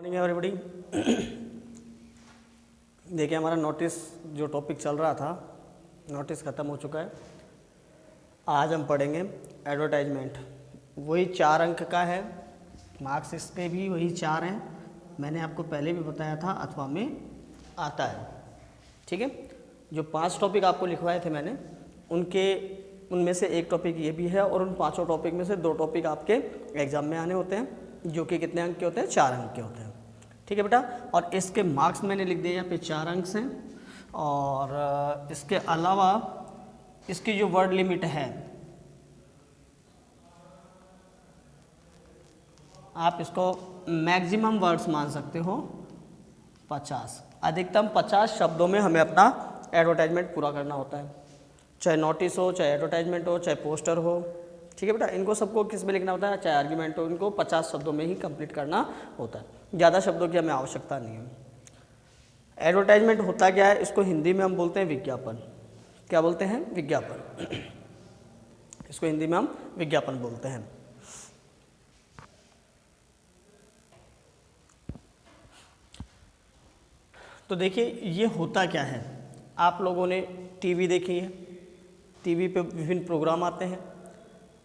Morning everybody. देखिए हमारा notice जो टॉपिक चल रहा था, नोटिस ख़त्म हो चुका है। आज हम पढ़ेंगे एडवर्टाइजमेंट। वही 4 अंक का है, मार्क्स इसके भी वही 4 हैं। मैंने आपको पहले भी बताया था, अथवा में आता है। ठीक है, जो 5 टॉपिक आपको लिखवाए थे मैंने, उनमें से एक टॉपिक ये भी है, और उन 5 टॉपिक में से 2 टॉपिक आपके एग्ज़ाम में आने होते हैं, जो कि कितने अंक के होते हैं? 4 अंक के होते हैं। ठीक है बेटा, और इसके मार्क्स मैंने लिख दिए यहाँ पे 4 अंक हैं। और इसके अलावा इसकी जो वर्ड लिमिट है, आप इसको मैक्सिमम वर्ड्स मान सकते हो 50। अधिकतम 50 शब्दों में हमें अपना एडवर्टाइजमेंट पूरा करना होता है, चाहे नोटिस हो, चाहे एडवर्टाइजमेंट हो, चाहे पोस्टर हो। ठीक है बेटा, इनको सबको किस में लिखना होता है? चाहे आर्ग्यूमेंट हो, इनको 50 शब्दों में ही कंप्लीट करना होता है, ज़्यादा शब्दों की हमें आवश्यकता नहीं है। एडवर्टाइजमेंट होता क्या है? इसको हिंदी में हम बोलते हैं विज्ञापन। क्या बोलते हैं? विज्ञापन। इसको हिंदी में हम विज्ञापन बोलते हैं। तो देखिए ये होता क्या है, आप लोगों ने टीवी देखी है, टीवी पे विभिन्न प्रोग्राम आते हैं,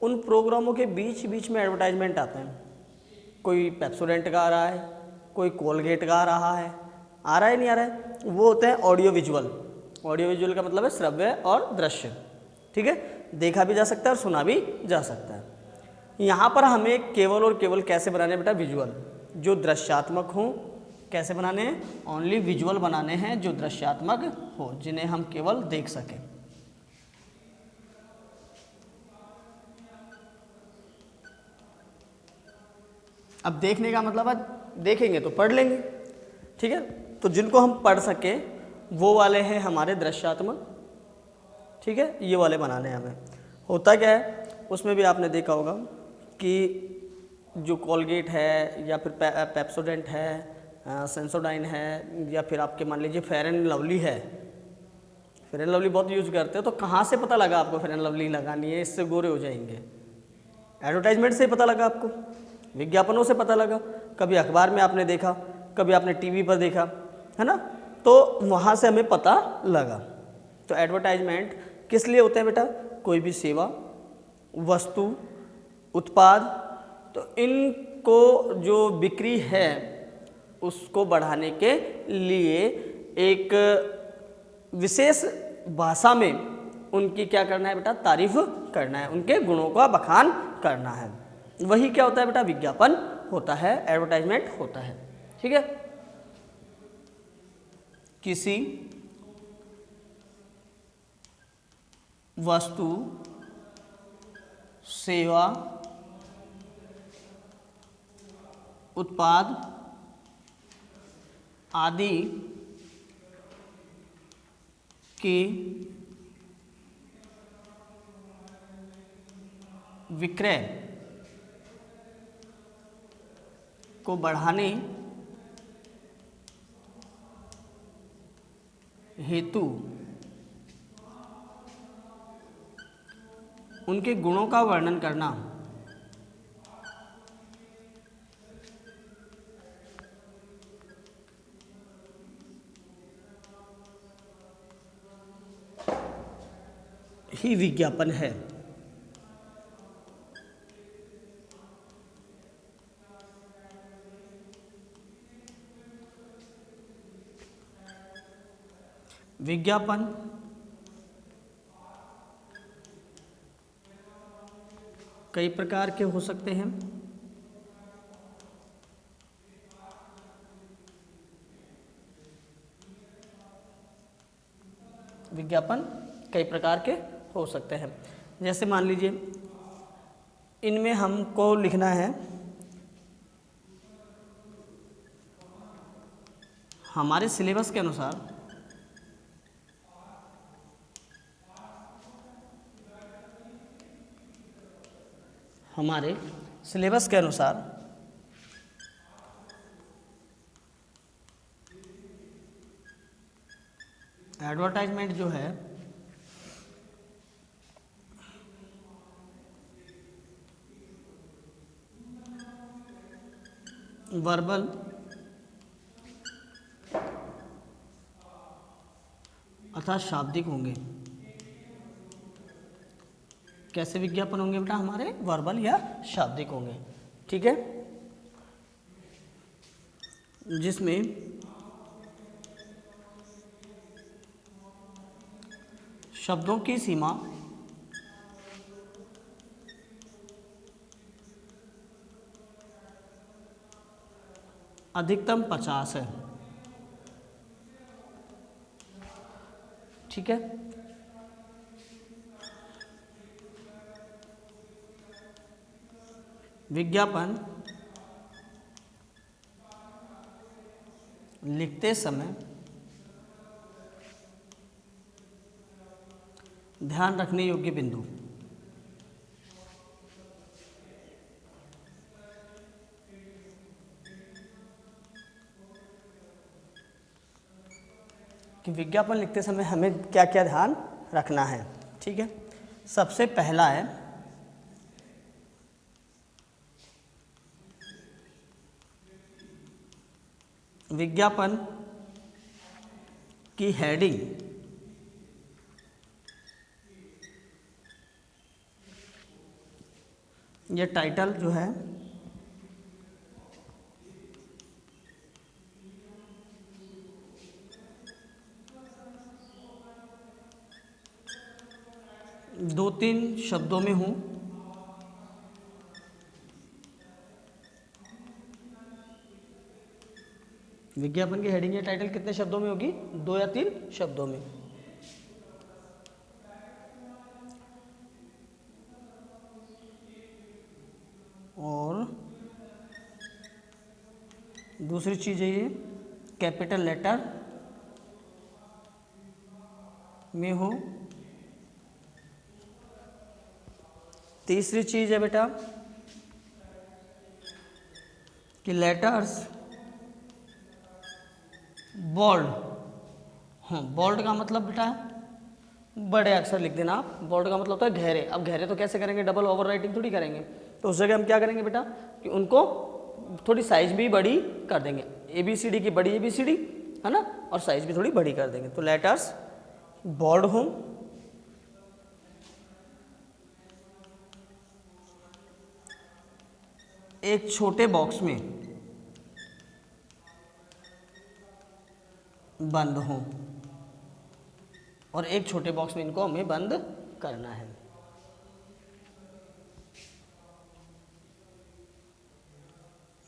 उन प्रोग्रामों के बीच बीच में एडवर्टाइजमेंट आते हैं। कोई पेप्सोडेंट का आ रहा है, कोई कोलगेट का आ रहा है नहीं आ रहा है, वो होते हैं ऑडियो विजुअल। ऑडियो विजुअल का मतलब है श्रव्य और दृश्य। ठीक है, देखा भी जा सकता है और सुना भी जा सकता है। यहाँ पर हमें केवल और केवल कैसे बनाने हैं बेटा? विजुअल, जो दृश्यात्मक हों। कैसे बनाने हैं? ओनली विजुअल बनाने हैं, जो दृश्यात्मक हो, जिन्हें हम केवल देख सकें। अब देखने का मतलब है देखेंगे तो पढ़ लेंगे। ठीक है, तो जिनको हम पढ़ सके वो वाले हैं हमारे दृश्यात्मक। ठीक है, ये वाले बनाने हैं हमें। होता क्या है, उसमें भी आपने देखा होगा कि जो कोलगेट है, या फिर पेप्सोडेंट है, सेंसोडाइन है, या फिर आपके मान लीजिए फेयर एंड लवली है। फेयर एंड लवली बहुत यूज करते हो, तो कहाँ से पता लगा आपको फेयर एंड लवली लगानी है, इससे गोरे हो जाएंगे? एडवर्टाइजमेंट से ही पता लगा आपको, विज्ञापनों से पता लगा। कभी अखबार में आपने देखा, कभी आपने टीवी पर देखा, है ना, तो वहाँ से हमें पता लगा। तो एडवर्टाइजमेंट किस लिए होते हैं बेटा? कोई भी सेवा, वस्तु, उत्पाद, तो इनको जो बिक्री है उसको बढ़ाने के लिए एक विशेष भाषा में उनकी क्या करना है बेटा? तारीफ करना है, उनके गुणों का बखान करना है। वही क्या होता है बेटा? विज्ञापन होता है, एडवर्टाइजमेंट होता है। ठीक है, किसी वस्तु, सेवा, उत्पाद आदि की विक्रय को बढ़ाने हेतु उनके गुणों का वर्णन करना ही विज्ञापन है। विज्ञापन कई प्रकार के हो सकते हैं। विज्ञापन कई प्रकार के हो सकते हैं। जैसे मान लीजिए इनमें हमको लिखना है हमारे सिलेबस के अनुसार, हमारे सिलेबस के अनुसार एडवर्टाइजमेंट जो है वर्बल अर्थात शाब्दिक होंगे। कैसे विज्ञापन होंगे बेटा हमारे? वर्बल या शाब्दिक होंगे। ठीक है, जिसमें शब्दों की सीमा अधिकतम 50 है। ठीक है, विज्ञापन लिखते समय ध्यान रखने योग्य बिंदु। कि विज्ञापन लिखते समय हमें क्या क्या ध्यान रखना है। ठीक है, सबसे पहला है विज्ञापन की हेडिंग ये टाइटल जो है दो तीन शब्दों में हूँ। विज्ञापन की हेडिंग या टाइटल कितने शब्दों में होगी? 2 या 3 शब्दों में। और दूसरी चीज़ है ये कैपिटल लेटर में हो। तीसरी चीज़ है बेटा कि लेटर्स बोल्ड। हाँ, बोल्ड का मतलब बेटा बड़े अक्षर लिख देना आप। बोल्ड का मतलब होता है गहरे। अब गहरे तो कैसे करेंगे? डबल ओवर राइटिंग थोड़ी करेंगे। तो उस जगह हम क्या करेंगे बेटा कि उनको थोड़ी साइज भी बड़ी कर देंगे। ABCD की बड़ी ABCD है ना, और साइज भी थोड़ी बड़ी कर देंगे। तो लेटर्स बोल्ड हों, एक छोटे बॉक्स में बंद हों, और एक छोटे बॉक्स में इनको हमें बंद करना है।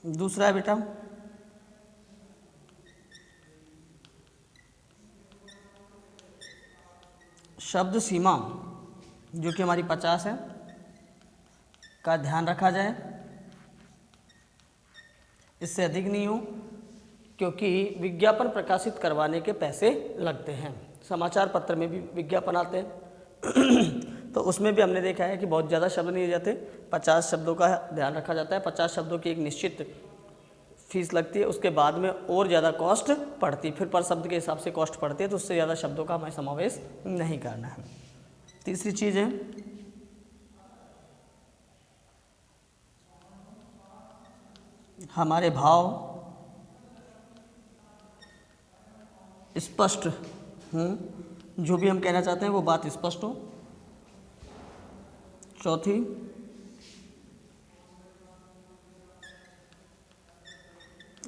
दूसरा है बेटा शब्द सीमा जो कि हमारी 50 है का ध्यान रखा जाए, इससे अधिक नहीं हो, क्योंकि विज्ञापन प्रकाशित करवाने के पैसे लगते हैं। समाचार पत्र में भी विज्ञापन आते हैं तो उसमें भी हमने देखा है कि बहुत ज़्यादा शब्द नहीं जाते, 50 शब्दों का ध्यान रखा जाता है। 50 शब्दों की एक निश्चित फीस लगती है, उसके बाद में और ज़्यादा कॉस्ट पड़ती है, फिर पर शब्द के हिसाब से कॉस्ट पड़ती है, तो उससे ज़्यादा शब्दों का हमें समावेश नहीं करना है। तीसरी चीज़ है हमारे भाव स्पष्ट हों, जो भी हम कहना चाहते हैं वो बात स्पष्ट हो। चौथी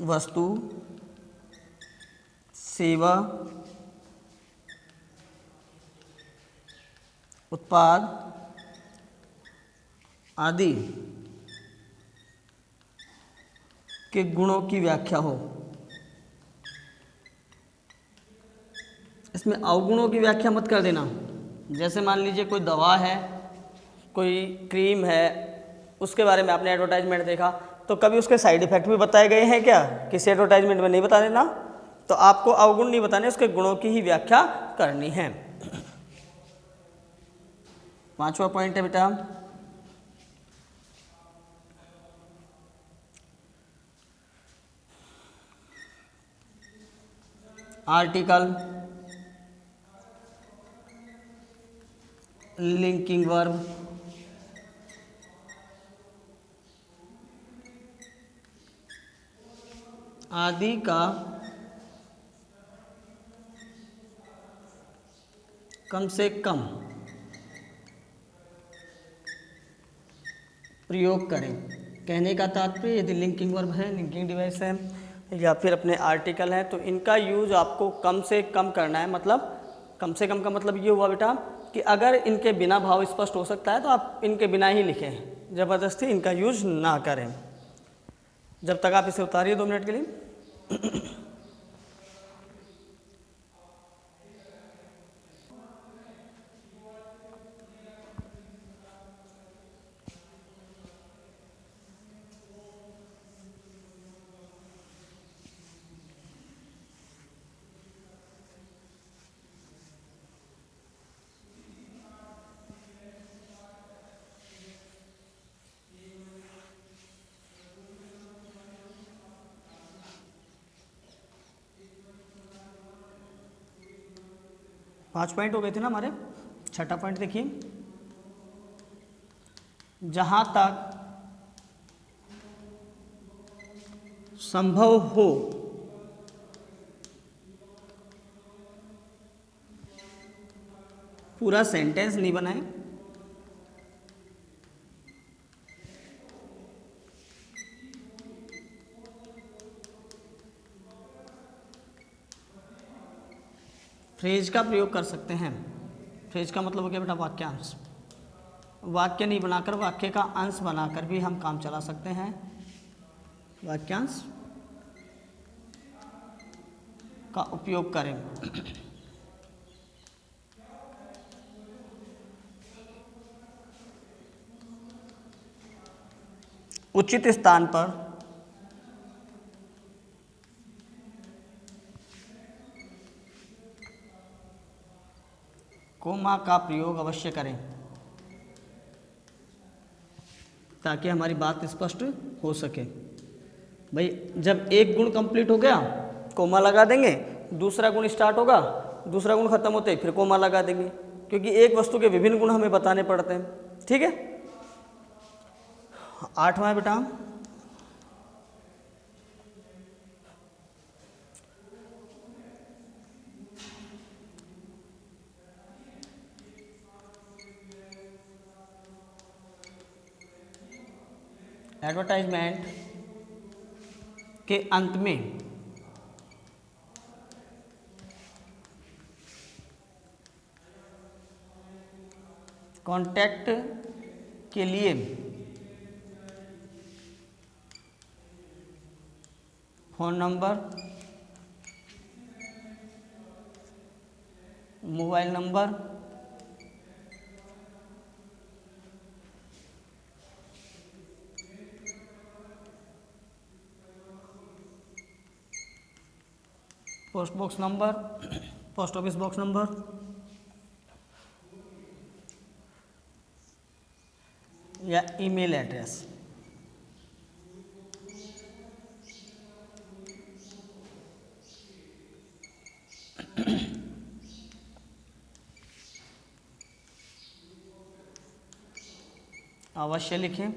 वस्तु, सेवा, उत्पाद आदि के गुणों की व्याख्या हो। इसमें अवगुणों की व्याख्या मत कर देना। जैसे मान लीजिए कोई दवा है, कोई क्रीम है, उसके बारे में आपने एडवर्टाइजमेंट देखा, तो कभी उसके साइड इफ़ेक्ट भी बताए गए हैं क्या? किसी एडवर्टाइजमेंट में नहीं बता देना। तो आपको अवगुण नहीं बताने, उसके गुणों की ही व्याख्या करनी है। 5वां पॉइंट है बेटा आर्टिकल, लिंकिंग वर्ब, आदि का कम से कम प्रयोग करें। कहने का तात्पर्य यदि लिंकिंग वर्ब है, लिंकिंग डिवाइस है या फिर अपने आर्टिकल है तो इनका यूज आपको कम से कम करना है। मतलब कम से कम का मतलब ये हुआ बेटा कि अगर इनके बिना भाव स्पष्ट हो सकता है तो आप इनके बिना ही लिखें, ज़बरदस्ती इनका यूज ना करें। जब तक आप इसे उतारिए 2 मिनट के लिए। पाँच पॉइंट हो गए थे ना हमारे। छठा पॉइंट देखिए, जहां तक संभव हो पूरा सेंटेंस नहीं बनाएं। फ्रेज का प्रयोग कर सकते हैं। फ्रेज का मतलब हो गया बेटा वाक्यांश। वाक्य नहीं बनाकर वाक्य का अंश बनाकर भी हम काम चला सकते हैं। वाक्यांश का उपयोग करें। उचित स्थान पर कोमा का प्रयोग अवश्य करें ताकि हमारी बात स्पष्ट हो सके। भाई जब एक गुण कंप्लीट हो गया कोमा लगा देंगे, दूसरा गुण स्टार्ट होगा, दूसरा गुण खत्म होते ही फिर कोमा लगा देंगे, क्योंकि एक वस्तु के विभिन्न गुण हमें बताने पड़ते हैं। ठीक है। 8वां है बेटा एडवर्टाइजमेंट के अंत में कॉन्टैक्ट के लिए phone number, mobile number, post box number, post office box number या ईमेल एड्रेस अवश्य लिखें।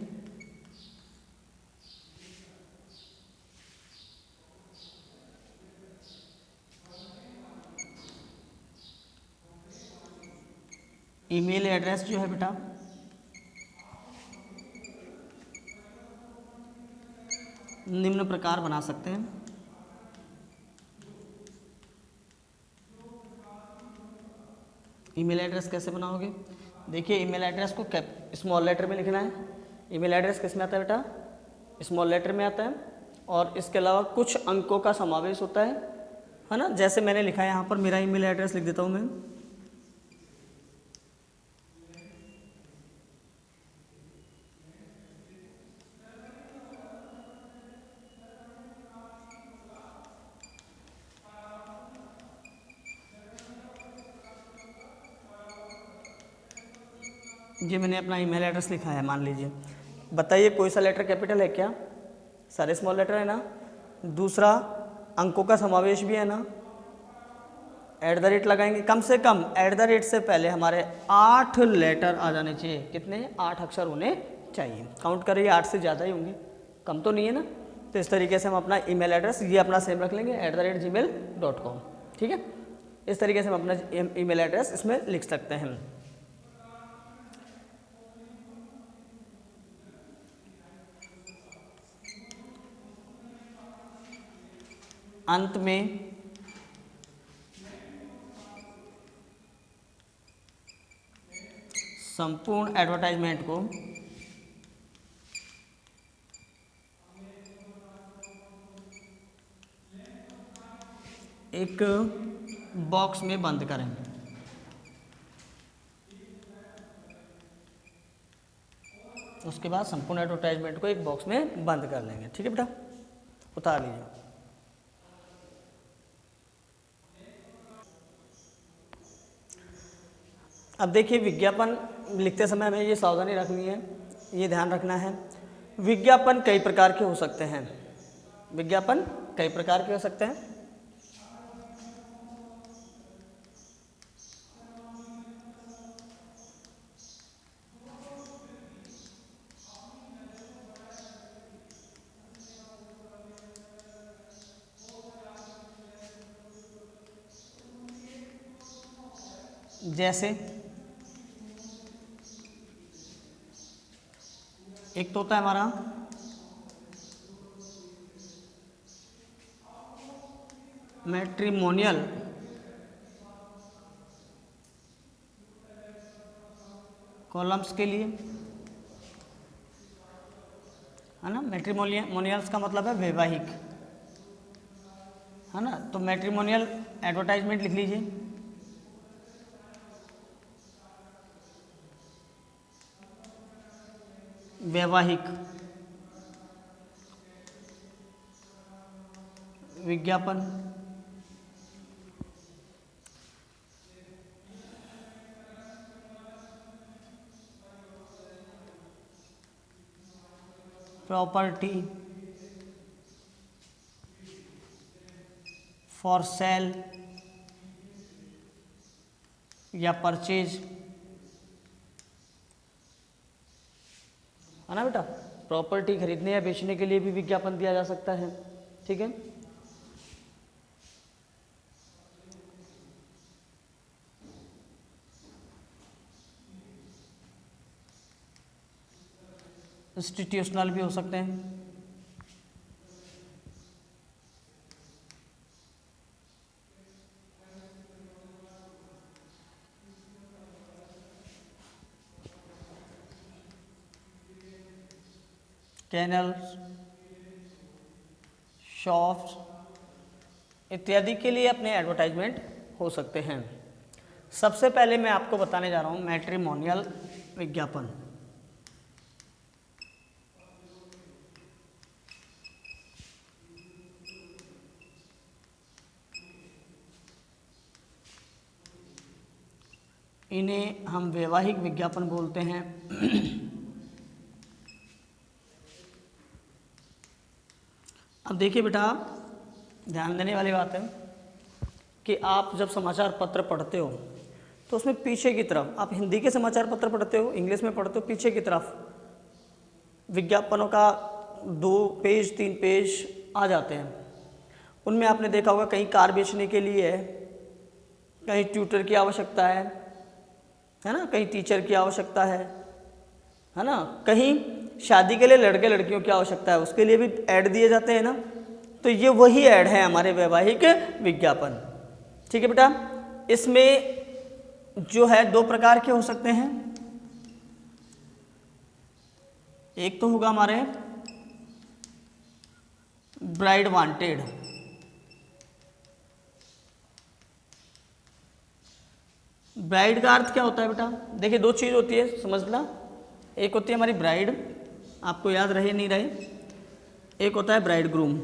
ईमेल एड्रेस जो है बेटा निम्न प्रकार बना सकते हैं। ईमेल एड्रेस कैसे बनाओगे? देखिए ईमेल एड्रेस को स्मॉल लेटर में लिखना है। ईमेल एड्रेस किस में आता है बेटा? स्मॉल लेटर में आता है। और इसके अलावा कुछ अंकों का समावेश होता है ना। जैसे मैंने लिखा है यहाँ पर, मेरा ईमेल एड्रेस लिख देता हूँ मैं। ये मैंने अपना ईमेल एड्रेस लिखा है, मान लीजिए। बताइए कोई सा लेटर कैपिटल है क्या? सारे स्मॉल लेटर है ना। दूसरा अंकों का समावेश भी है ना। @ लगाएंगे, कम से कम @ से पहले हमारे 8 लेटर आ जाने चाहिए। कितने? 8 अक्षर होने चाहिए। काउंट करिए, 8 से ज़्यादा ही होंगे, कम तो नहीं है ना। तो इस तरीके से हम अपना ईमेल एड्रेस ये अपना सेम रख लेंगे @gmail.com। ठीक है। इस तरीके से हम अपना ईमेल एड्रेस इसमें लिख सकते हैं। अंत में संपूर्ण एडवर्टाइजमेंट को एक बॉक्स में बंद करें। उसके बाद संपूर्ण एडवर्टाइजमेंट को एक बॉक्स में बंद कर लेंगे। ठीक है बेटा, उतार लीजिए। अब देखिए, विज्ञापन लिखते समय हमें ये सावधानी रखनी है, ये ध्यान रखना है, विज्ञापन कई प्रकार के हो सकते हैं। विज्ञापन कई प्रकार के हो सकते हैं। जैसे एक तो होता है हमारा मैट्रिमोनियल कॉलम्स के लिए, है ना। मैट्रिमोनियल्स का मतलब है वैवाहिक, है ना। तो मैट्रिमोनियल एडवर्टाइजमेंट लिख लीजिए। वैवाहिक विज्ञापन, प्रॉपर्टी फॉर सेल या परचेज, है ना बेटा। प्रॉपर्टी खरीदने या बेचने के लिए भी विज्ञापन दिया जा सकता है। ठीक है। इंस्टीट्यूशनल भी हो सकते हैं। चैनल्स, शॉप्स इत्यादि के लिए अपने एडवर्टाइजमेंट हो सकते हैं। सबसे पहले मैं आपको बताने जा रहा हूँ मैट्रिमोनियल विज्ञापन। इन्हें हम वैवाहिक विज्ञापन बोलते हैं। अब देखिए बेटा, ध्यान देने वाली बात है कि आप जब समाचार पत्र पढ़ते हो तो उसमें पीछे की तरफ, आप हिंदी के समाचार पत्र पढ़ते हो, इंग्लिश में पढ़ते हो, पीछे की तरफ विज्ञापनों का 2 पेज 3 पेज आ जाते हैं। उनमें आपने देखा होगा कहीं कार बेचने के लिए है, कहीं ट्यूटर की आवश्यकता है ना, कहीं टीचर की आवश्यकता है ना, कहीं शादी के लिए लड़के लड़कियों की आवश्यकता है, उसके लिए भी ऐड दिए जाते हैं ना। तो ये वही ऐड है हमारे वैवाहिक विज्ञापन। ठीक है बेटा, इसमें जो है 2 प्रकार के हो सकते हैं। एक तो होगा हमारे ब्राइड वांटेड, ब्राइड का अर्थ क्या होता है बेटा? देखिए 2 चीज़ होती है, समझना। एक होती है हमारी ब्राइड, आपको याद रहे नहीं रहे, एक होता है ब्राइड ग्रूम।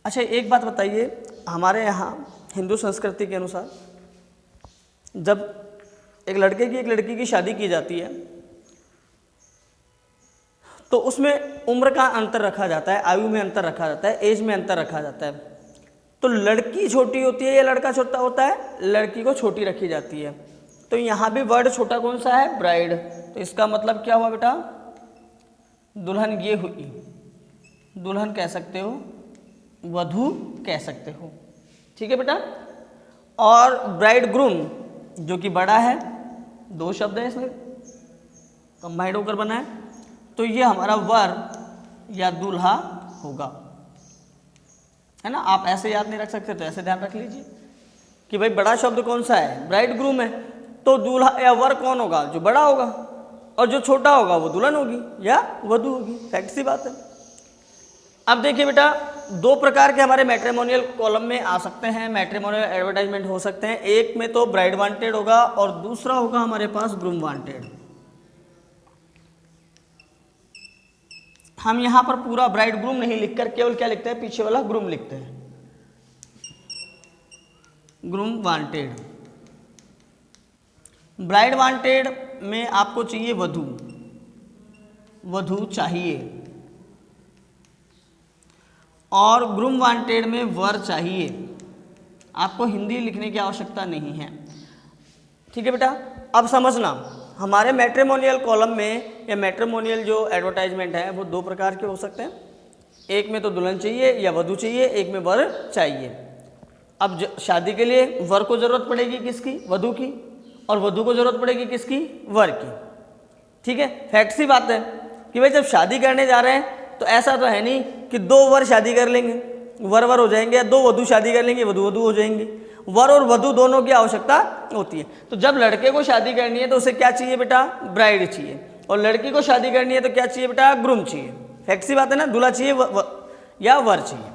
अच्छा एक बात बताइए, हमारे यहाँ हिंदू संस्कृति के अनुसार जब एक लड़के की एक लड़की की शादी की जाती है तो उसमें उम्र का अंतर रखा जाता है, आयु में अंतर रखा जाता है, एज में अंतर रखा जाता है। तो लड़की छोटी होती है या लड़का छोटा होता है? लड़की को छोटी रखी जाती है। तो यहाँ भी वर्ड छोटा कौन सा है? ब्राइड। तो इसका मतलब क्या हुआ बेटा? दुल्हन ये हुई, दुल्हन कह सकते हो वधू कह सकते हो। ठीक है बेटा। और ब्राइड ग्रूम जो कि बड़ा है, दो शब्द है इसमें कंबाइंड होकर बना है, तो ये हमारा वर या दूल्हा होगा, है ना। आप ऐसे याद नहीं रख सकते तो ऐसे ध्यान रख लीजिए कि भाई बड़ा शब्द कौन सा है, ब्राइड ग्रूम है, तो दूल्हा या वर कौन होगा, जो बड़ा होगा, और जो छोटा होगा वो दुल्हन होगी या वधू होगी। फैक्ट सी बात है। अब देखिए बेटा, दो प्रकार के हमारे मैट्रिमोनियल कॉलम में आ सकते हैं, मैट्रिमोनियल एडवर्टाइजमेंट हो सकते हैं। एक में तो ब्राइड वांटेड होगा और दूसरा होगा हमारे पास ग्रूम वांटेड। हम यहां पर पूरा ब्राइड ग्रूम नहीं लिखकर केवल क्या लिखते हैं, पीछे वाला ग्रूम लिखते हैं, ग्रूम वांटेड। ब्राइड वांटेड में आपको चाहिए वधू, वधू चाहिए, और ग्रूम वांटेड में वर चाहिए। आपको हिंदी लिखने की आवश्यकता नहीं है। ठीक है बेटा। अब समझना, हमारे मैट्रिमोनियल कॉलम में या मैट्रिमोनियल जो एडवर्टाइजमेंट है वो दो प्रकार के हो सकते हैं। एक में तो दुल्हन चाहिए या वधू चाहिए, एक में वर चाहिए। अब शादी के लिए वर को जरूरत पड़ेगी किसकी, वधू की, और वधू को जरूरत पड़ेगी किसकी, वर की। ठीक है। फैक्ट सी बात है कि भाई जब शादी करने जा रहे हैं तो ऐसा तो है नहीं कि दो वर शादी कर लेंगे, वर वर हो जाएंगे, या दो वधू शादी कर लेंगे, वधू वधू हो जाएंगे। वर और वधू दोनों की आवश्यकता होती है। तो जब लड़के को शादी करनी है तो उसे क्या चाहिए बेटा, ब्राइड चाहिए, और लड़की को शादी करनी है तो क्या चाहिए बेटा, ग्रूम चाहिए। फैक्ट सी बात है ना, दूल्हा चाहिए या वर चाहिए।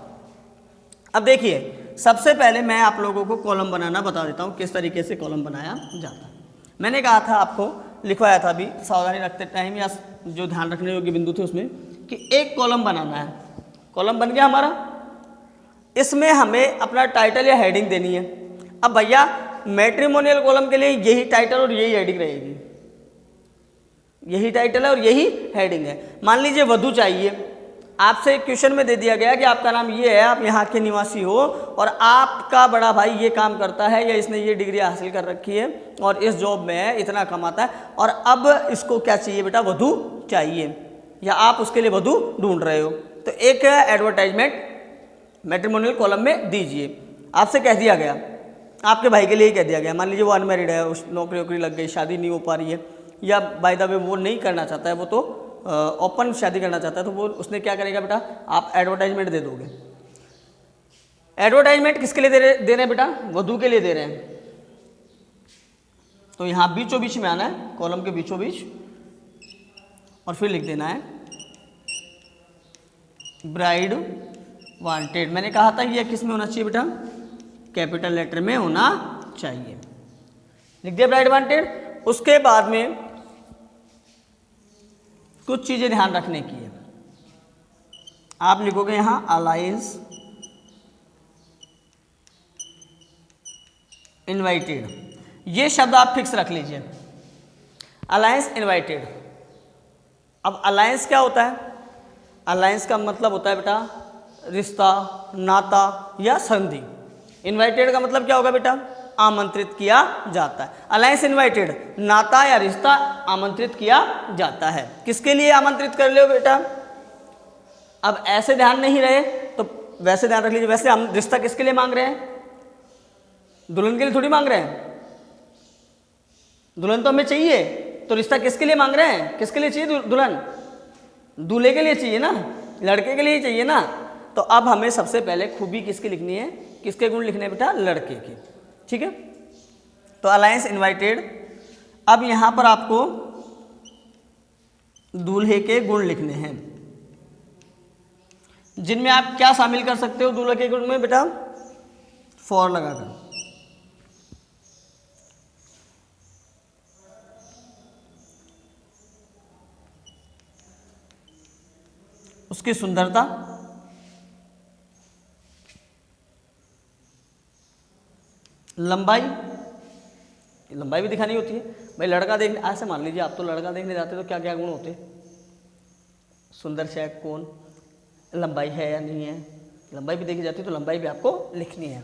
अब देखिए, सबसे पहले मैं आप लोगों को कॉलम बनाना बता देता हूँ, किस तरीके से कॉलम बनाया जाता है। मैंने कहा था आपको, लिखवाया था अभी सावधानी रखते टाइम, या जो ध्यान रखने योग्य बिंदु थे उसमें, कि एक कॉलम बनाना है। कॉलम बन गया हमारा, इसमें हमें अपना टाइटल या हेडिंग देनी है। अब भैया मैट्रिमोनियल कॉलम के लिए यही टाइटल और यही हेडिंग रहेगी, यही टाइटल है और यही हेडिंग है। मान लीजिए वधू चाहिए, आपसे एक क्वेश्चन में दे दिया गया कि आपका नाम ये है, आप यहाँ के निवासी हो, और आपका बड़ा भाई ये काम करता है, या इसने ये डिग्री हासिल कर रखी है और इस जॉब में है, इतना कमाता है, और अब इसको क्या चाहिए बेटा, वधू चाहिए, या आप उसके लिए वधू ढूंढ रहे हो। तो एक एडवर्टाइजमेंट मैट्रिमोनियल कॉलम में दीजिए। आपसे कह दिया गया, आपके भाई के लिए ही कह दिया गया, मान लीजिए वो अनमैरिड है, उस नौकरी वोकरी लग गई, शादी नहीं हो पा रही है, या बाय द वे वो नहीं करना चाहता है, वो तो ओपन शादी करना चाहता है, तो वो उसने क्या करेगा बेटा, आप एडवर्टाइजमेंट दे दोगे। एडवर्टाइजमेंट किसके लिए दे रहे हैं बेटा, वधू के लिए दे रहे हैं। तो यहाँ बीचों बीच में आना है, कॉलम के बीचों बीच, और फिर लिख देना है ब्राइड वांटेड। मैंने कहा था ये किस में होना चाहिए बेटा, कैपिटल लेटर में होना चाहिए। लिख दिया ब्राइड वांटेड। उसके बाद में कुछ चीजें ध्यान रखने की है। आप लिखोगे यहां अलायंस इनवाइटेड, ये शब्द आप फिक्स रख लीजिए, अलायंस इनवाइटेड। अब अलायंस क्या होता है, अलायंस का मतलब होता है बेटा रिश्ता, नाता या संधि। इनवाइटेड का मतलब क्या होगा बेटा, आमंत्रित किया जाता है। अलायंस इनवाइटेड, नाता या रिश्ता आमंत्रित किया जाता है। किसके लिए आमंत्रित कर ले बेटा, अब ऐसे ध्यान नहीं रहे तो वैसे ध्यान रख लीजिए। वैसे हम रिश्ता किसके लिए मांग रहे हैं, दुल्हन के लिए थोड़ी मांग रहे हैं, दुल्हन तो हमें चाहिए, तो रिश्ता किसके लिए मांग रहे हैं, किसके लिए चाहिए दुल्हन, दूल्हे के लिए चाहिए ना, लड़के के लिए चाहिए ना। तो अब हमें सबसे पहले खूबी किसकी लिखनी है, किसके गुण लिखने हैं बेटा, लड़के के। ठीक है। तो अलायंस इनवाइटेड। अब यहां पर आपको दूल्हे के गुण लिखने हैं, जिनमें आप क्या शामिल कर सकते हो दूल्हे के गुण में बेटा, फॉर लगाकर। उसकी सुंदरता, लंबाई, लंबाई भी दिखानी होती है भाई। लड़का देखने, ऐसे मान लीजिए आप तो लड़का देखने जाते तो क्या क्या गुण होते, सुंदर से कौन, लंबाई है या नहीं है, लंबाई भी देखी जाती है, तो लंबाई भी आपको लिखनी है।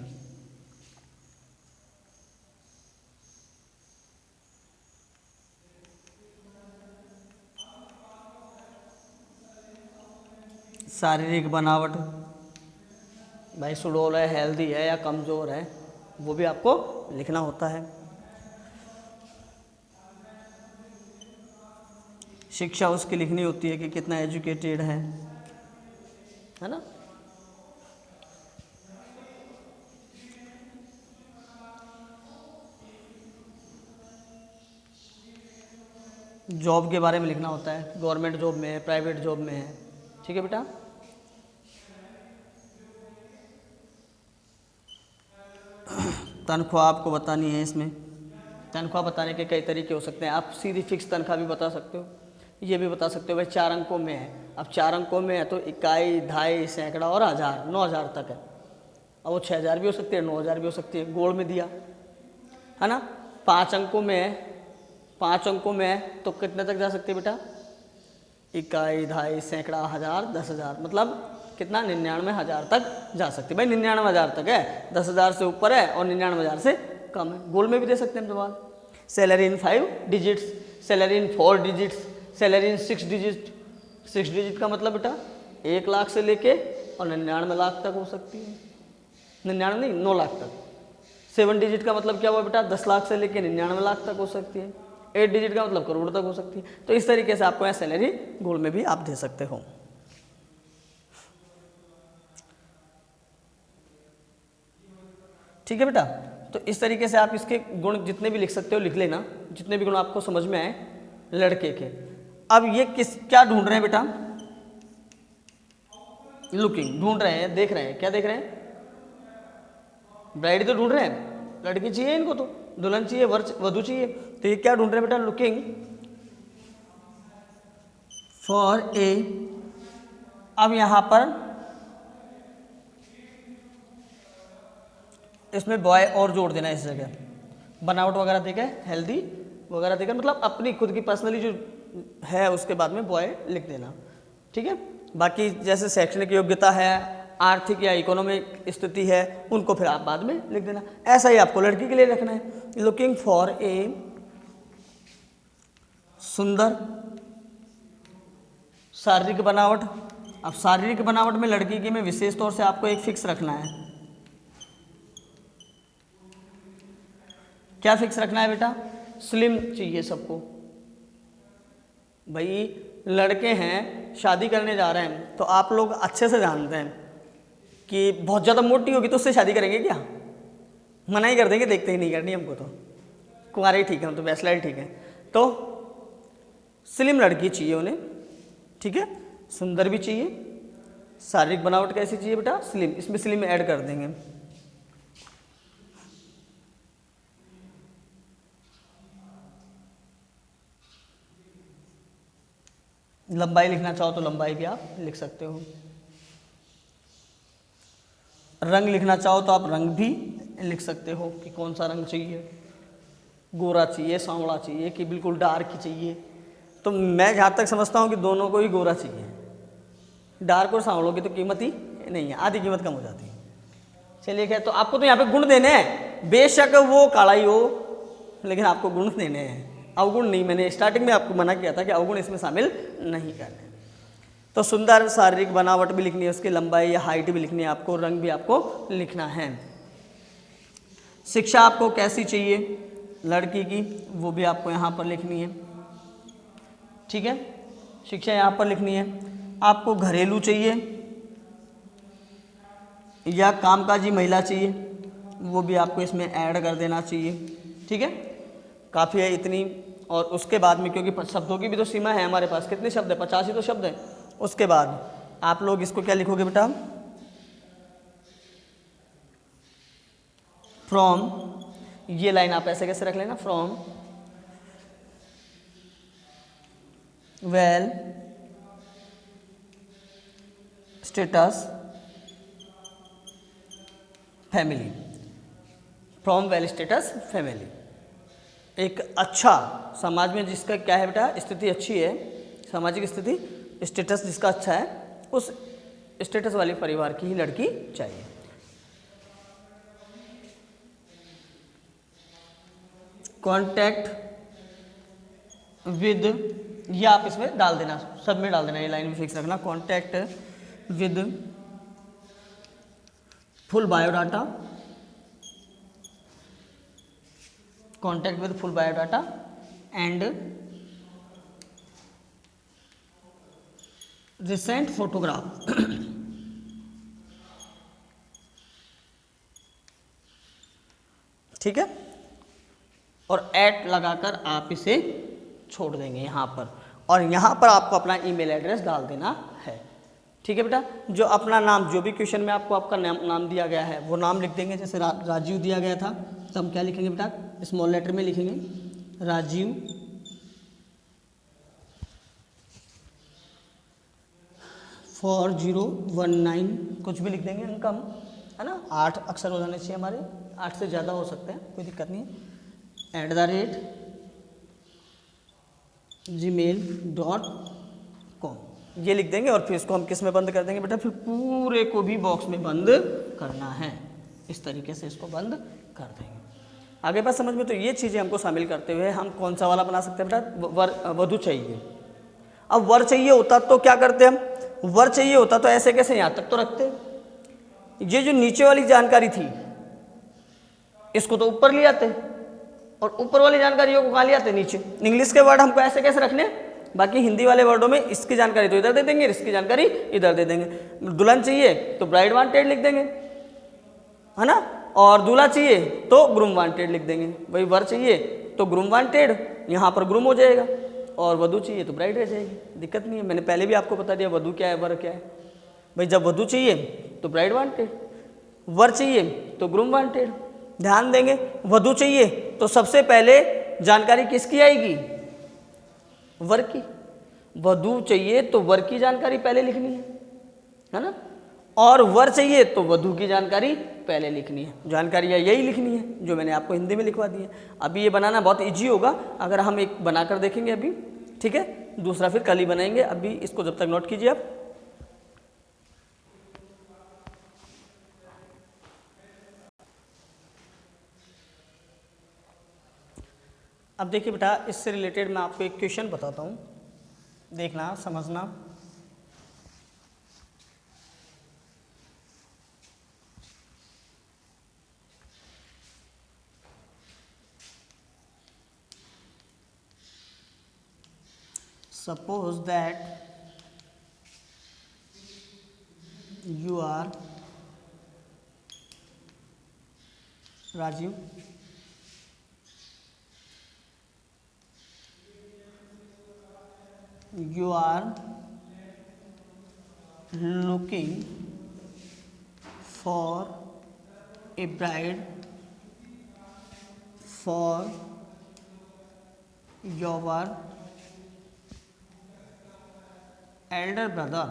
शारीरिक बनावट, भाई सुडौल है, हेल्दी है या कमज़ोर है, वो भी आपको लिखना होता है। शिक्षा उसकी लिखनी होती है कि कितना एजुकेटेड है ना। जॉब के बारे में लिखना होता है, गवर्नमेंट जॉब में है, प्राइवेट जॉब में है, ठीक है बेटा। तनख्वाह आपको बतानी है। इसमें तनख्वाह बताने के कई तरीके हो सकते हैं। आप सीधी फिक्स तनख्वाह भी बता सकते हो, ये भी बता सकते हो भाई 4 अंकों में है। अब 4 अंकों में है तो इकाई, ढाई, सैकड़ा और हज़ार, 9000 तक है। अब वो 6000 भी हो सकती है, 9000 भी हो सकती है, गोल में दिया है ना। 5 अंकों में है, 5 अंकों में है तो कितने तक जा सकती है बेटा? इकाई, ढाई, सैकड़ा, हज़ार, 10,000, मतलब कितना? 99,000 तक जा सकती है। भाई 99,000 तक है, 10,000 से ऊपर है और 99,000 से कम है। गोल में भी दे सकते हैं हम सवाल। Salary in 5 digits, salary in 4 digits, salary in 6 digit. 6 digit का मतलब बेटा 1 लाख से लेके और 99 लाख तक हो सकती है। 99 नहीं, 9 लाख तक। 7 डिजिट का मतलब क्या हुआ बेटा? 10 लाख से लेके 99 लाख तक हो सकती है। 8 डिजिट का मतलब करोड़ तक हो सकती है। तो इस तरीके से आपको यहाँ सैलरी गोल में भी आप दे सकते हो। ठीक है बेटा। तो इस तरीके से आप इसके गुण जितने भी लिख सकते हो लिख लेना, जितने भी गुण आपको समझ में आए लड़के के। अब ये क्या ढूंढ रहे हैं बेटा? लुकिंग ढूंढ रहे हैं, देख रहे हैं। क्या देख रहे हैं? ब्राइड तो ढूंढ रहे हैं, लड़की चाहिए इनको, तो दुल्हन चाहिए, वधू चाहिए। तो ये क्या ढूंढ रहे हैं बेटा? Looking for a. अब यहां पर इसमें बॉय और जोड़ देना इस जगह, बनावट वगैरह देकर, हेल्दी वगैरह देकर, मतलब अपनी खुद की पर्सनली जो है उसके बाद में बॉय लिख देना। ठीक है। बाकी जैसे शैक्षणिक योग्यता है, आर्थिक या इकोनॉमिक स्थिति है, उनको फिर आप बाद में लिख देना। ऐसा ही आपको लड़की के लिए रखना है। लुकिंग फॉर ए सुंदर शारीरिक बनावट। अब शारीरिक बनावट में लड़की की में विशेष तौर से आपको एक फिक्स रखना है। क्या फिक्स रखना है बेटा? स्लिम चाहिए सबको। भाई लड़के हैं, शादी करने जा रहे हैं, तो आप लोग अच्छे से जानते हैं कि बहुत ज़्यादा मोटी होगी तो उससे शादी करेंगे क्या? मना ही कर देंगे, देखते ही नहीं करनी हमको, तो कुंवारे ही ठीक है, हम तो बैचलर ही ठीक है। तो स्लिम लड़की चाहिए उन्हें। ठीक है। सुंदर भी चाहिए। शारीरिक बनावट कैसी चाहिए बेटा? स्लिम। इसमें स्लिम ऐड कर देंगे। लंबाई लिखना चाहो तो लंबाई भी आप लिख सकते हो। रंग लिखना चाहो तो आप रंग भी लिख सकते हो कि कौन सा रंग चाहिए, गोरा चाहिए, सांवला चाहिए कि बिल्कुल डार्क चाहिए। तो मैं जहाँ तक समझता हूँ कि दोनों को ही गोरा चाहिए। डार्क और सांवलों की तो कीमत ही नहीं है, आधी कीमत कम हो जाती है। चलिए क्या, तो आपको तो यहाँ पे गुण देने हैं, बेशक वो काला ही हो, लेकिन आपको गुण देने हैं, अवगुण नहीं। मैंने स्टार्टिंग में आपको मना किया था कि अवगुण इसमें शामिल नहीं करने। तो सुंदर शारीरिक बनावट भी लिखनी है, उसकी लंबाई या हाइट भी लिखनी है आपको, रंग भी आपको लिखना है। शिक्षा आपको कैसी चाहिए लड़की की, वो भी आपको यहाँ पर लिखनी है। ठीक है। शिक्षा यहाँ पर लिखनी है। आपको घरेलू चाहिए या कामकाजी महिला चाहिए, वो भी आपको इसमें ऐड कर देना चाहिए। ठीक है। काफ़ी है इतनी। और उसके बाद में, क्योंकि शब्दों की भी तो सीमा है हमारे पास, कितने शब्द है? 50 ही तो शब्द हैं। उसके बाद आप लोग इसको क्या लिखोगे बेटा? फ्रॉम, ये लाइन आप ऐसे कैसे रख लेना, from well status family. From well status family, एक अच्छा समाज में जिसका क्या है बेटा, स्थिति अच्छी है, सामाजिक स्थिति, स्टेटस जिसका अच्छा है, उस स्टेटस वाले परिवार की ही लड़की चाहिए। कॉन्टैक्ट विद, ये आप इसमें डाल देना, सब में डाल देना, ये लाइन में फिक्स रखना। Contact with full biodata, contact with full biodata and recent photograph. ठीक है, और ऐट लगाकर आप इसे छोड़ देंगे यहाँ पर, और यहाँ पर आपको अपना ईमेल एड्रेस डाल देना है। ठीक है बेटा, जो अपना नाम, जो भी क्वेश्चन में आपको आपका नाम दिया गया है वो नाम लिख देंगे। जैसे राजीव दिया गया था तो हम क्या लिखेंगे बेटा, स्मॉल लेटर में लिखेंगे राजीव 4019, कुछ भी लिख देंगे अंक हम, है ना, 8 अक्षर हो जाने चाहिए हमारे, 8 से ज़्यादा हो सकते हैं, कोई दिक्कत नहीं है। @gmail.com ये लिख देंगे, और फिर इसको हम किस में बंद कर देंगे बेटा, फिर पूरे को भी बॉक्स में बंद करना है। इस तरीके से इसको बंद कर देंगे। आगे बात समझ में, तो ये चीज़ें हमको शामिल करते हुए हम कौन सा वाला बना सकते हैं बेटा, वधु चाहिए। अब वर चाहिए होता तो क्या करते हम, वर चाहिए होता तो ऐसे कैसे यहाँ तक तो रखते, ये जो नीचे वाली जानकारी थी इसको तो ऊपर ले आते, और ऊपर वाली जानकारियों को कहाँ ले आते, नीचे। इंग्लिश के वर्ड हमको ऐसे कैसे रखने, बाकी हिंदी वाले वर्डों में इसकी जानकारी तो इधर दे देंगे, इसकी जानकारी इधर दे देंगे। दुल्हन चाहिए तो ब्राइड वांटेड लिख देंगे, है ना, और दूल्हा चाहिए तो ग्रूम वांटेड लिख देंगे। भाई वर चाहिए तो ग्रूम वांटेड, यहाँ पर ग्रूम हो जाएगा, और वधु चाहिए तो ब्राइड रह जाएगी, दिक्कत नहीं है। मैंने पहले भी आपको बता दिया वधु क्या है, वर क्या है। भाई जब वधु चाहिए तो ब्राइड वांटेड, वर चाहिए तो ग्रूम वांटेड। ध्यान देंगे, वधु चाहिए तो सबसे पहले जानकारी किसकी आएगी, वर की। वधु चाहिए तो वर की जानकारी पहले लिखनी है ना, और वर चाहिए तो वधु की जानकारी पहले लिखनी है। जानकारियाँ यही लिखनी है जो मैंने आपको हिंदी में लिखवा दी है। अभी ये बनाना बहुत इजी होगा अगर हम एक बनाकर देखेंगे अभी, ठीक है, दूसरा फिर कल ही बनाएंगे। अभी इसको जब तक नोट कीजिए आप। अब देखिए बेटा, इससे रिलेटेड मैं आपको एक क्वेश्चन बताता हूँ, देखना समझना। Suppose that you are Rajiv, you are looking for a bride for your elder brother.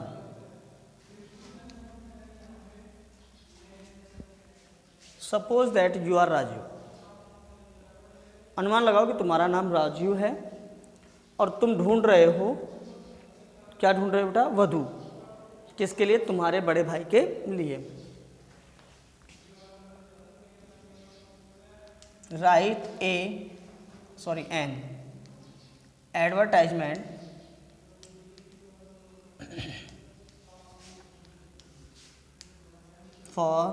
Suppose that you are Rajiv. अनुमान लगाओ कि तुम्हारा नाम राजीव है और तुम ढूंढ रहे हो, क्या ढूंढ रहे हो बेटा, वधु। किसके लिए, तुम्हारे बड़े भाई के लिए। Right an advertisement for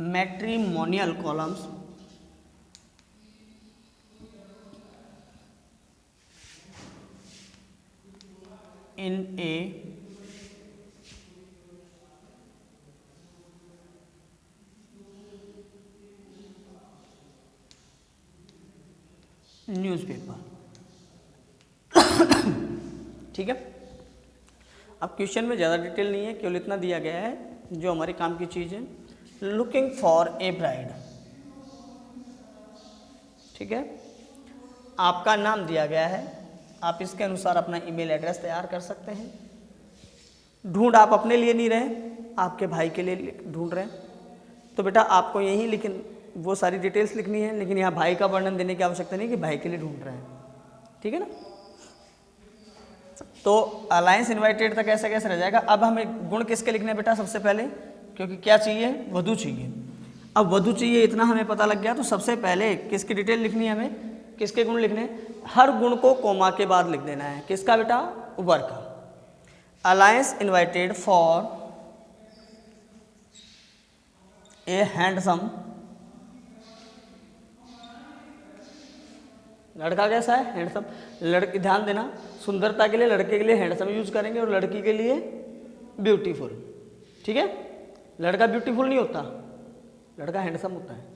matrimonial columns in a newspaper. ठीक है, अब क्वेश्चन में ज़्यादा डिटेल नहीं है, केवल इतना दिया गया है जो हमारे काम की चीज़ है, लुकिंग फॉर ए ब्राइड। ठीक है, आपका नाम दिया गया है, आप इसके अनुसार अपना ईमेल एड्रेस तैयार कर सकते हैं। ढूंढ आप अपने लिए नहीं रहे, आपके भाई के लिए ढूंढ रहे हैं, तो बेटा आपको यही लेकिन वो सारी डिटेल्स लिखनी है, लेकिन यहाँ भाई का वर्णन देने की आवश्यकता नहीं कि भाई के लिए ढूंढ रहे हैं। ठीक है ना, तो अलायंस इनवाइटेड तक ऐसा कैसे रह जाएगा। अब हमें गुण किसके लिखने हैं बेटा, सबसे पहले, क्योंकि क्या चाहिए, वधु चाहिए। अब वधु चाहिए इतना हमें पता लग गया, तो सबसे पहले किसकी डिटेल लिखनी है, हमें किसके गुण लिखने हैं। हर गुण को कोमा के बाद लिख देना है। किसका बेटा, वर का। Alliance invited for a handsome, लड़का कैसा है, हैंडसम। लड़की, ध्यान देना, सुंदरता के लिए लड़के के लिए हैंडसम यूज करेंगे और लड़की के लिए ब्यूटीफुल। ठीक है, लड़का ब्यूटीफुल नहीं होता, लड़का हैंडसम होता है।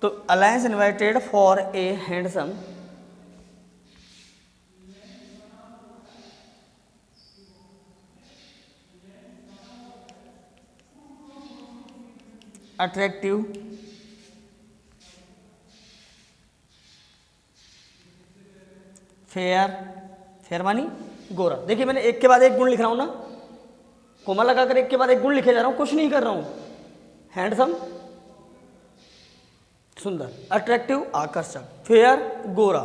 तो alliance invited for a handsome attractive fair, fair मानी गोरा। देखिए मैंने एक के बाद एक गुण लिख रहा हूं ना, कोमा लगाकर एक के बाद एक गुण लिखे जा रहा हूं, कुछ नहीं कर रहा हूं। हैंडसम सुंदर, अट्रैक्टिव आकर्षक, फेयर गोरा।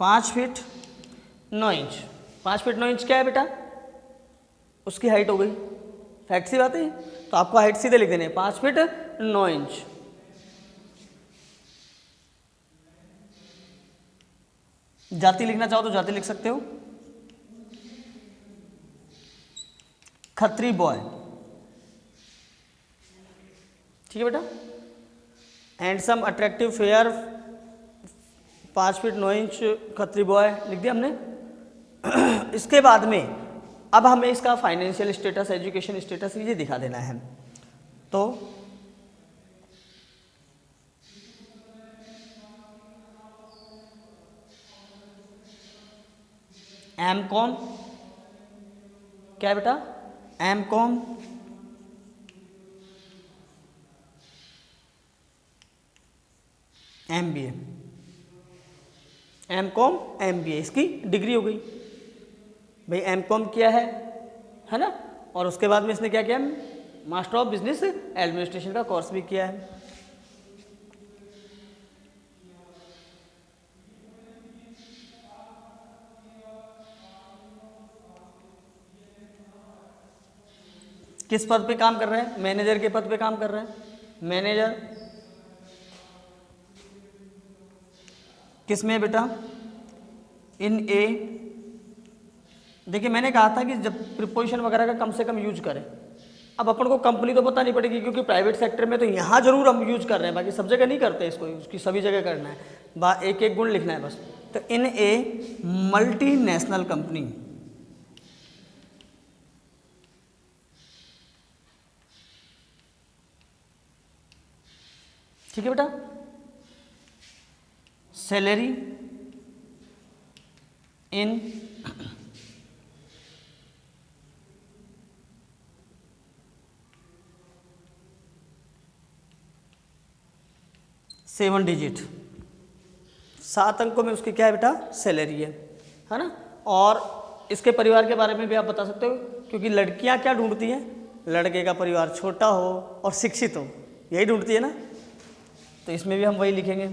5 फीट 9 इंच, 5 फीट 9 इंच क्या है बेटा, उसकी हाइट हो गई। फैक्ट सी बात है, तो आपको हाइट सीधे लिख देने, 5 फीट 9 इंच। जाति लिखना चाहो तो जाति लिख सकते हो, खत्री बॉय। ठीक है बेटा, handsome, attractive, fair, 5 feet 9 inch, Khatri boy लिख दिया हमने। इसके बाद में अब हमें इसका फाइनेंशियल स्टेटस, एजुकेशन स्टेटस ये दिखा देना है। तो एमकॉम क्या है बेटा, एमकॉम, एमबीए, एमकॉम एमबीए इसकी डिग्री हो गई भाई। एमकॉम किया है ना, और उसके बाद में इसने क्या किया, मास्टर ऑफ बिजनेस एडमिनिस्ट्रेशन का कोर्स भी किया है। किस पद पे काम कर रहे हैं, मैनेजर के पद पे काम कर रहे हैं। मैनेजर किस में बेटा, इन ए। देखिए मैंने कहा था कि जब प्रीपोजिशन वगैरह का कम से कम यूज करें। अब अपन को कंपनी तो पता नहीं पड़ेगी, क्योंकि प्राइवेट सेक्टर में तो यहाँ जरूर हम यूज कर रहे हैं, बाकी सब जगह नहीं करते इसको, उसकी सभी जगह करना है, एक एक गुण लिखना है बस। तो इन ए मल्टीनेशनल कंपनी, ठीक है बेटा। सैलरी इन सेवन डिजिट, 7 अंकों में उसकी क्या है बेटा, सैलरी है ना। और इसके परिवार के बारे में भी आप बता सकते हो, क्योंकि लड़कियां क्या ढूंढती हैं, लड़के का परिवार छोटा हो और शिक्षित हो, यही ढूंढती है ना। तो इसमें भी हम वही लिखेंगे।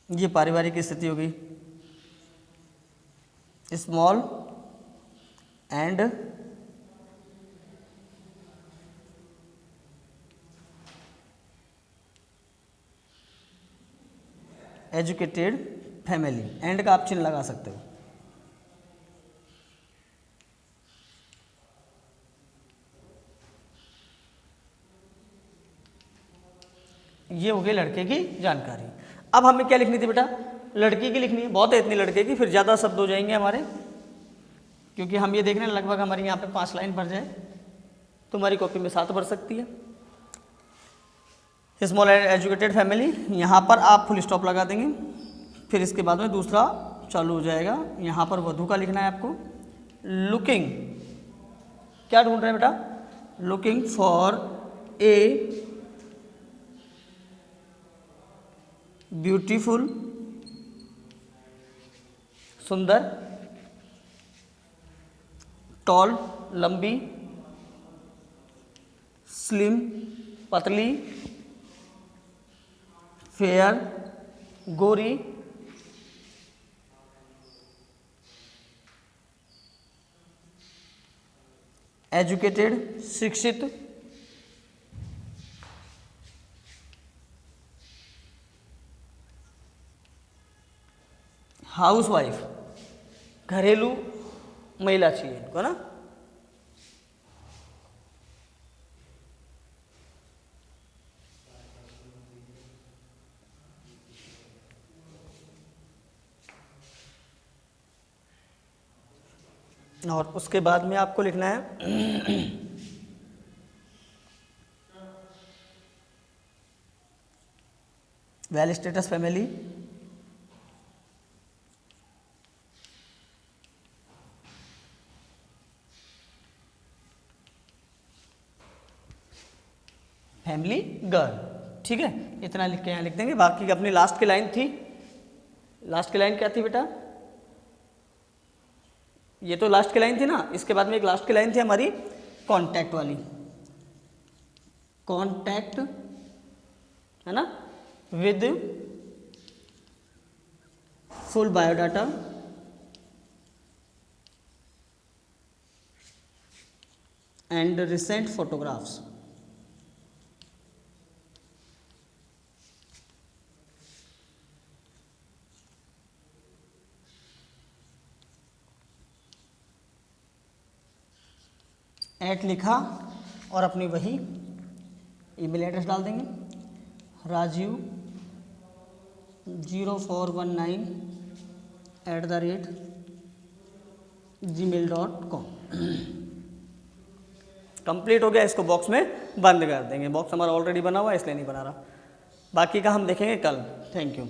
ये पारिवारिक स्थिति हो गई, small and educated family, and का आप चिन्ह लगा सकते हो। ये हो गई लड़के की जानकारी। अब हमें क्या लिखनी थी बेटा, लड़की की लिखनी है, बहुत है इतनी लड़के की, फिर ज़्यादा शब्द हो जाएंगे हमारे, क्योंकि हम ये देख रहे हैं लगभग हमारी यहाँ पे 5 लाइन भर जाए, तुम्हारी कॉपी में 7 भर सकती है। स्मॉल एंड एजुकेटेड फैमिली, यहाँ पर आप फुल स्टॉप लगा देंगे, फिर इसके बाद में दूसरा चालू हो जाएगा। यहाँ पर वधु का लिखना है आपको। लुकिंग, क्या ढूंढ रहे हैं बेटा, लुकिंग फॉर ए ब्यूटीफुल, सुंदर, टॉल लंबी, स्लिम पतली, फेयर गोरी, एजुकेटेड शिक्षित, हाउस वाइफ, घरेलू महिला चाहिए इनको ना। और उसके बाद में आपको लिखना है well status family, family girl. ठीक है, इतना लिख के यहाँ लिख देंगे। बाकी की अपनी लास्ट की लाइन थी, लास्ट की लाइन क्या थी बेटा? ये तो लास्ट की लाइन थी ना, इसके बाद में एक लास्ट की लाइन थी हमारी कॉन्टैक्ट वाली, कॉन्टैक्ट है ना, with full biodata and recent photographs. At लिखा और अपनी वही ईमेल एड्रेस डाल देंगे, rajiv0419@gmail.com। कंप्लीट हो गया, इसको बॉक्स में बंद कर देंगे। बॉक्स हमारा ऑलरेडी बना हुआ है इसलिए नहीं बना रहा, बाकी का हम देखेंगे कल। Thank you.